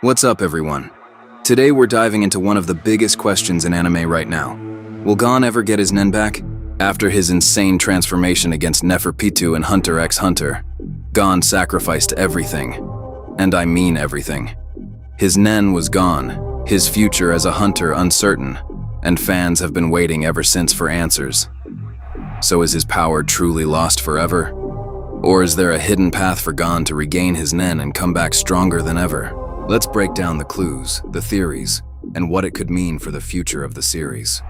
What's up, everyone? Today we're diving into one of the biggest questions in anime right now. Will Gon ever get his Nen back? After his insane transformation against Neferpitou and Hunter x Hunter, Gon sacrificed everything. And I mean everything. His Nen was gone, his future as a hunter uncertain, and fans have been waiting ever since for answers. So is his power truly lost forever? Or is there a hidden path for Gon to regain his Nen and come back stronger than ever? Let's break down the clues, the theories, and what it could mean for the future of the series.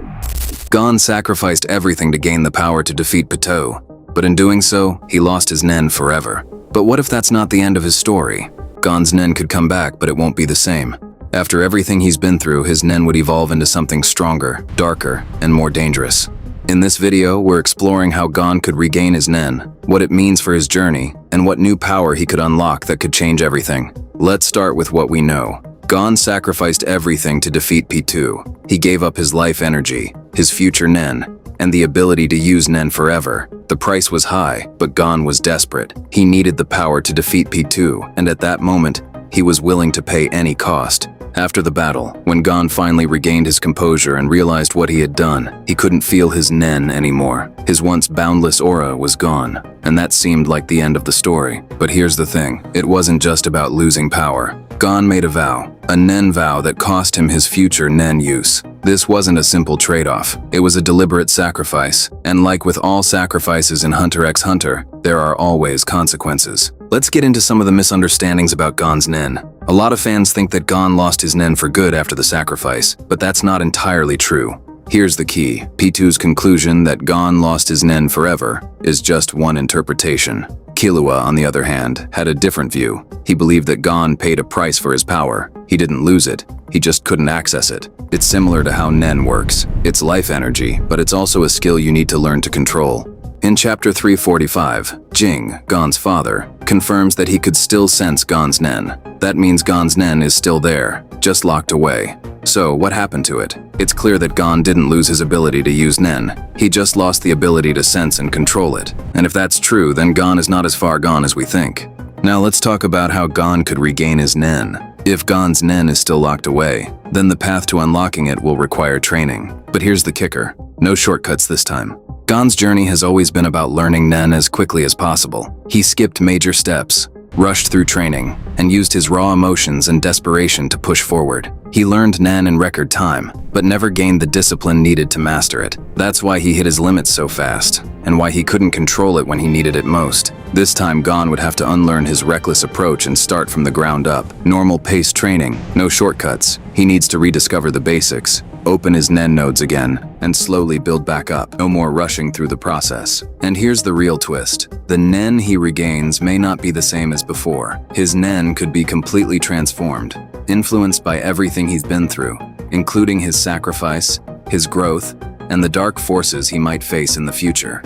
Gon sacrificed everything to gain the power to defeat Pitou, but in doing so, he lost his Nen forever. But what if that's not the end of his story? Gon's Nen could come back, but it won't be the same. After everything he's been through, his Nen would evolve into something stronger, darker, and more dangerous. In this video, we're exploring how Gon could regain his Nen, what it means for his journey, and what new power he could unlock that could change everything. Let's start with what we know. Gon sacrificed everything to defeat Pitou. He gave up his life energy, his future Nen, and the ability to use Nen forever. The price was high, but Gon was desperate. He needed the power to defeat Pitou, and at that moment, he was willing to pay any cost. After the battle, when Gon finally regained his composure and realized what he had done, he couldn't feel his Nen anymore. His once boundless aura was gone, and that seemed like the end of the story. But here's the thing, it wasn't just about losing power. Gon made a vow, a Nen vow that cost him his future Nen use. This wasn't a simple trade-off, it was a deliberate sacrifice. And like with all sacrifices in Hunter x Hunter, there are always consequences. Let's get into some of the misunderstandings about Gon's Nen. A lot of fans think that Gon lost his Nen for good after the sacrifice, but that's not entirely true. Here's the key. Pitou's conclusion that Gon lost his Nen forever is just one interpretation. Killua, on the other hand, had a different view. He believed that Gon paid a price for his power. He didn't lose it, he just couldn't access it. It's similar to how Nen works. It's life energy, but it's also a skill you need to learn to control. In chapter 345, Jing, Gon's father, confirms that he could still sense Gon's Nen. That means Gon's Nen is still there, just locked away. So, what happened to it? It's clear that Gon didn't lose his ability to use Nen. He just lost the ability to sense and control it. And if that's true, then Gon is not as far gone as we think. Now let's talk about how Gon could regain his Nen. If Gon's Nen is still locked away, then the path to unlocking it will require training. But here's the kicker, no shortcuts this time. Gon's journey has always been about learning Nen as quickly as possible. He skipped major steps, rushed through training, and used his raw emotions and desperation to push forward. He learned Nen in record time, but never gained the discipline needed to master it. That's why he hit his limits so fast, and why he couldn't control it when he needed it most. This time, Gon would have to unlearn his reckless approach and start from the ground up. Normal paced training, no shortcuts. He needs to rediscover the basics, open his Nen nodes again, and slowly build back up. No more rushing through the process. And here's the real twist. The Nen he regains may not be the same as before. His Nen could be completely transformed, influenced by everything he's been through, including his sacrifice, his growth, and the dark forces he might face in the future.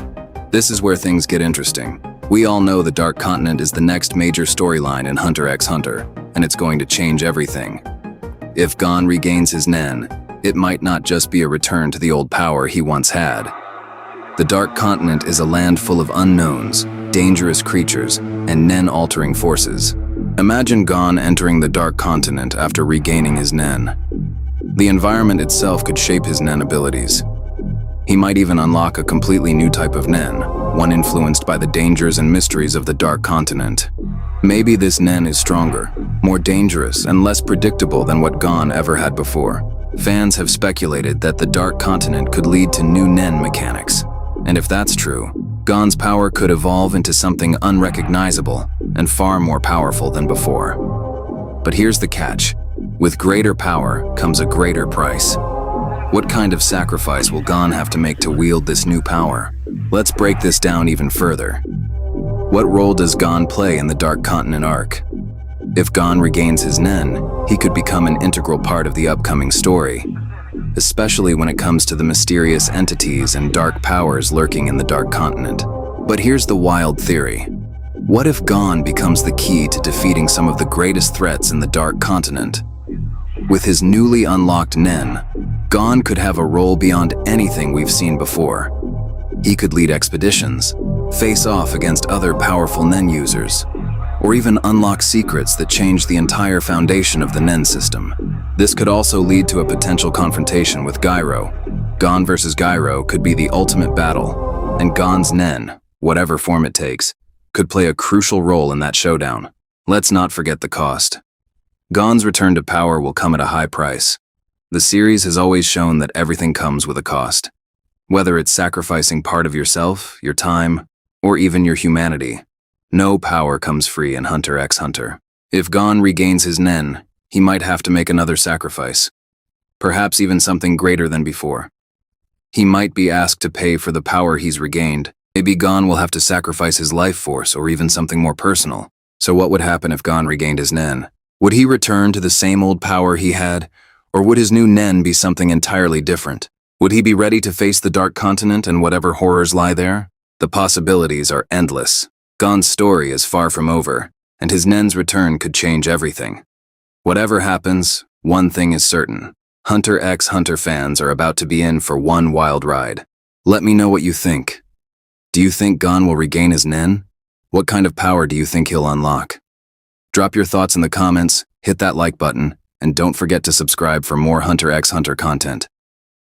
This is where things get interesting. We all know the Dark Continent is the next major storyline in Hunter x Hunter, and it's going to change everything. If Gon regains his Nen, it might not just be a return to the old power he once had. The Dark Continent is a land full of unknowns, dangerous creatures, and Nen-altering forces. Imagine Gon entering the Dark Continent after regaining his Nen. The environment itself could shape his Nen abilities. He might even unlock a completely new type of Nen, one influenced by the dangers and mysteries of the Dark Continent. Maybe this Nen is stronger, more dangerous, and less predictable than what Gon ever had before. Fans have speculated that the Dark Continent could lead to new Nen mechanics. And if that's true, Gon's power could evolve into something unrecognizable and far more powerful than before. But here's the catch. With greater power comes a greater price. What kind of sacrifice will Gon have to make to wield this new power? Let's break this down even further. What role does Gon play in the Dark Continent arc? If Gon regains his Nen, he could become an integral part of the upcoming story, especially when it comes to the mysterious entities and dark powers lurking in the Dark Continent. But here's the wild theory. What if Gon becomes the key to defeating some of the greatest threats in the Dark Continent? With his newly unlocked Nen, Gon could have a role beyond anything we've seen before. He could lead expeditions, face off against other powerful Nen users, or even unlock secrets that change the entire foundation of the Nen system. This could also lead to a potential confrontation with Gyro. Gon versus Gyro could be the ultimate battle, and Gon's Nen, whatever form it takes, could play a crucial role in that showdown. Let's not forget the cost. Gon's return to power will come at a high price. The series has always shown that everything comes with a cost. Whether it's sacrificing part of yourself, your time, or even your humanity, no power comes free in Hunter x Hunter. If Gon regains his Nen, he might have to make another sacrifice. Perhaps even something greater than before. He might be asked to pay for the power he's regained. Maybe Gon will have to sacrifice his life force or even something more personal. So what would happen if Gon regained his Nen? Would he return to the same old power he had, or would his new Nen be something entirely different? Would he be ready to face the Dark Continent and whatever horrors lie there? The possibilities are endless. Gon's story is far from over, and his Nen's return could change everything. Whatever happens, one thing is certain. Hunter x Hunter fans are about to be in for one wild ride. Let me know what you think. Do you think Gon will regain his Nen? What kind of power do you think he'll unlock? Drop your thoughts in the comments, hit that like button, and don't forget to subscribe for more Hunter x Hunter content.